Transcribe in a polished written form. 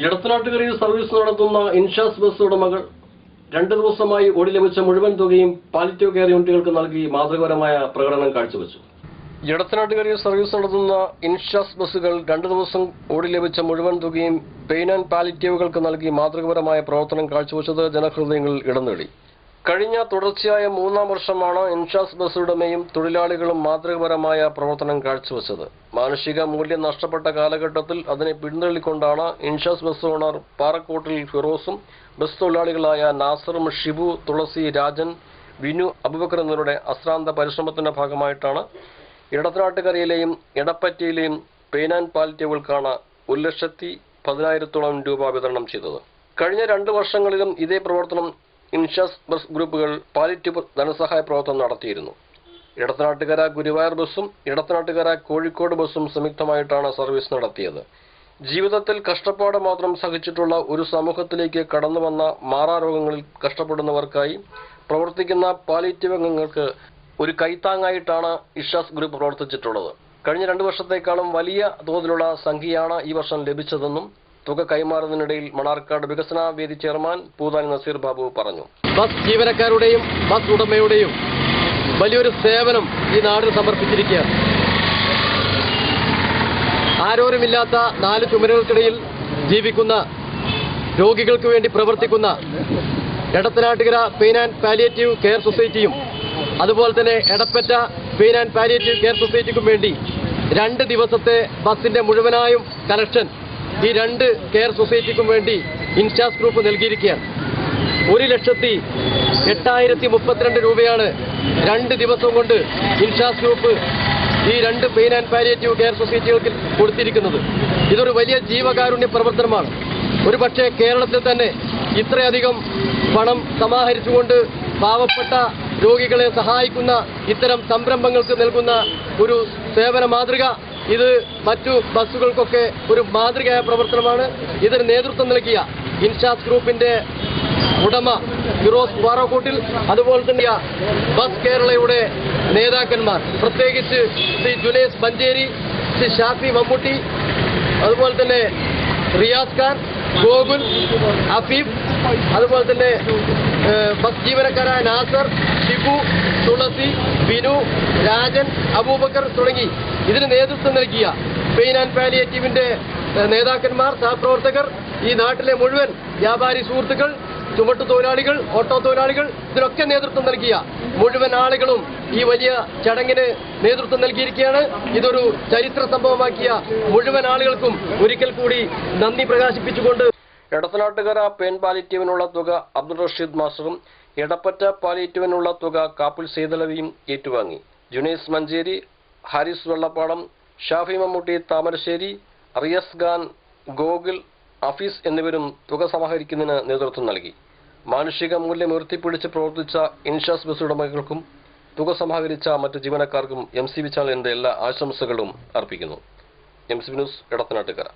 എടത്തനാട്ടുകരയിൽ service നടത്തുന്ന ഇൻഷാസ് bus ഉടമകൾ 2 ദിവസമായി ഓടി ലഭിച്ച മുഴുവൻ തുകയും പാലിറ്റീവ് കെയർ യൂണിറ്റുകൾക്ക് നൽകി മാതൃകാപരമായ പ്രകടനം കാഴ്ചവെച്ചു. എടത്തനാട്ടുകരയിൽ സർവീസ് നടത്തുന്ന ഇൻഷാസ് ബസ്സുകൾ 2 ദിവസം ഓടി ലഭിച്ച മുഴുവൻ തുകയും പെയിൻ ആൻഡ് പാലിറ്റീവുകൾക്ക് നൽകി മാതൃകാപരമായ പ്രവർത്തനം കാഴ്ചവെച്ചത് ജനഹൃദയങ്ങളിൽ ഇടം നേടി. കഴിഞ്ഞ തുടർച്ചയായ 3-ാം വർഷമാണ് ഇൻഷാസ് ബസ് ഉടമയും തൊഴിലാളികളും മാതൃകാപരമായ പ്രവർത്തനം കാഴ്ചവെച്ചത്. മാനുഷിക മൂല്യം നഷ്ടപ്പെട്ട കാലഘട്ടത്തിൽ അതിനെ പിന്തള്ളിക്കൊണ്ടാണ് ഇൻഷാസ് ബസ് ഓണർ പാറക്കോട്ടിൽ ഫിറോസും ബസ് തൊഴിലാളികളായ നാസറും ഷിബു, തുളസി, രാജൻ, വിനു, അബൂബക്കർ എന്നിവരുടെ അശ്രാന്ത പരിശ്രമത്തിന്റെ ഭാഗമായിട്ടാണ് എടത്തനാട്ടുകരയിലെയും എടപ്പറ്റയിലെയും പെയിൻ ആൻഡ് പാലിറ്റീവുകൾക്കാണ് 1,10,10,000 രൂപ വിതരണം ചെയ്തത്. കഴിഞ്ഞ 2 വർഷങ്ങളിലും ഇതേ പ്രവർത്തനം ഇൻഷാസ് ബസ് ഗ്രൂപ്പുകൾ പാലിറ്റീവ് ധനസഹായ പ്രവർത്തനം നടത്തിയിരുന്നു. എടത്തനാട്ടുകര ഗുരുവായൂർ ബസ്സും എടത്തനാട്ടുകര കോഴിക്കോട് ബസ്സും സംയുക്തമായിട്ടാണ് സർവീസ് നടത്തിയത്. ജീവിതത്തിൽ കഷ്ടപ്പാട് മാത്രം സഹിച്ചിട്ടുള്ള ഒരു സമൂഹത്തിലേക്ക് കടന്നുവന്ന മാറാരോഗങ്ങളിൽ കഷ്ടപ്പെടുന്നവർക്കായി പ്രവർത്തിക്കുന്ന പാലിറ്റീവ് അംഗങ്ങൾക്ക് ഒരു കൈത്താങ്ങായിട്ടാണ് ഇൻഷാസ് ഗ്രൂപ്പ് പ്രവർത്തിച്ചിട്ടുള്ളത്. കഴിഞ്ഞ 2 വർഷത്തേക്കാളും വലിയ തോതിലുള്ള സംഖ്യയാണ് ഈ വർഷം ലഭിച്ചതെന്നും തുക കൈമാറുന്നതിനിടയിൽ മണാർക്കാട് വികസന വേദി ചെയർമാൻ പൂതാനി നസീർ ബാബു പറഞ്ഞു. ബസ് ജീവനക്കാരുടെയും ബസ് ഉടമയുടെയും വലിയൊരു സേവനം ഈ നാടിന് സമർപ്പിച്ചിരിക്കുകയാണ്. ആരോരുമില്ലാത്ത 4 ചുമരുകൾക്കിടയിൽ ജീവിക്കുന്ന രോഗികൾക്ക് വേണ്ടി പ്രവർത്തിക്കുന്ന Edathanattukara pain and palliative care സൊസൈറ്റിയും അതുപോലെ തന്നെ Edappatta pain and palliative care സൊസൈറ്റിക്കും വേണ്ടി 2 ദിവസത്തെ ബസിന്റെ മുഴുവനായും കലക്ഷൻ ഈ 2 കെയർ സൊസൈറ്റിക്കും വേണ്ടി ഇൻഷാസ് ഗ്രൂപ്പ് നൽകിയിരിക്കുകയാണ്. 1,08,032 രൂപയാണ് 2 ദിവസം കൊണ്ട് ഇൻഷാസ് ഗ്രൂപ്പ് ഈ 2 പെയിൻ ആൻഡ് പാലിയേറ്റീവ് കെയർ സൊസൈറ്റികൾക്ക് കൊടുത്തിരിക്കുന്നത്. ഇതൊരു വലിയ ജീവകാരുണ്യ പ്രവർത്തനമാണ്. ഒരുപക്ഷെ കേരളത്തിൽ തന്നെ ഇത്രയധികം പണം സമാഹരിച്ചുകൊണ്ട് പാവപ്പെട്ട രോഗികളെ സഹായിക്കുന്ന ഇത്തരം സംരംഭങ്ങൾക്ക് നൽകുന്ന ഒരു സേവന മാതൃക ഇത് മറ്റു ബസ്സുകൾക്കൊക്കെ ഒരു മാതൃകയായ പ്രവർത്തനമാണ്. ഇതിന് നേതൃത്വം നൽകിയ ഇൻഷാസ് ഗ്രൂപ്പിന്റെ ഉടമ ഫിറോസ് പാറക്കോട്ടിൽ, അതുപോലെ തന്നെ ബസ് കേരളയുടെ നേതാക്കന്മാർ, പ്രത്യേകിച്ച് ശ്രീ ജുനൈസ് മഞ്ചേരി, ശ്രീ ഷാഫി മമ്മൂട്ടി, അതുപോലെ തന്നെ റിയാസ് ഖാൻ, ഗോകുൽ, അഫീഫ്, അതുപോലെ തന്നെ ബസ് ജീവനക്കാരായ നാസർ, ഷിബു, തുളസി, വിനു, രാജൻ, അബൂബക്കർ തുടങ്ങി ഇതിന് നേതൃത്വം നൽകിയ പെയിൻ ആൻഡ് പാലിയേറ്റീവിന്റെ നേതാക്കന്മാർ, സഹപ്രവർത്തകർ, ഈ നാട്ടിലെ മുഴുവൻ വ്യാപാരി സുഹൃത്തുക്കൾ, ചുമട്ടു തൊഴിലാളികൾ, ഓട്ടോ തൊഴിലാളികൾ, ഇതിനൊക്കെ നേതൃത്വം നൽകിയ മുഴുവൻ ആളുകളും ഈ വലിയ ചടങ്ങിന് നേതൃത്വം നൽകിയിരിക്കുകയാണ്. ഇതൊരു ചരിത്ര സംഭവമാക്കിയ മുഴുവൻ ആളുകൾക്കും ഒരിക്കൽ കൂടി നന്ദി പ്രകാശിപ്പിച്ചുകൊണ്ട് എടത്തനാട്ടുകര പെയിൻ പാലിറ്റീവിനുള്ള തുക അബ്ദുൾ റഷീദ് മാസ്റ്ററും എടപ്പറ്റ പാലിറ്റീവിനുള്ള തുക കാപ്പുൽ സെയ്തലവിയും ഏറ്റുവാങ്ങി. ജുനൈസ് മഞ്ചേരി, ഹാരിസ് വെള്ളപ്പാടം, ഷാഫി മമ്മൂട്ടി താമരശ്ശേരി, റിയാസ് ഖാൻ, ഗോകുൽ, അഫീസ് എന്നിവരും തുക സമാഹരിക്കുന്നതിന് നേതൃത്വം നൽകി. മാനുഷിക മൂല്യം ഉയർത്തിപ്പിടിച്ച് പ്രവർത്തിച്ച ഇൻഷാസ് ബസ് ഉടമകൾക്കും തുക സമാഹരിച്ച മറ്റ് ജീവനക്കാർക്കും MCV ചാനലിന്റെ എല്ലാ ആശംസകളും അർപ്പിക്കുന്നു. MCV news, Edathanattukara.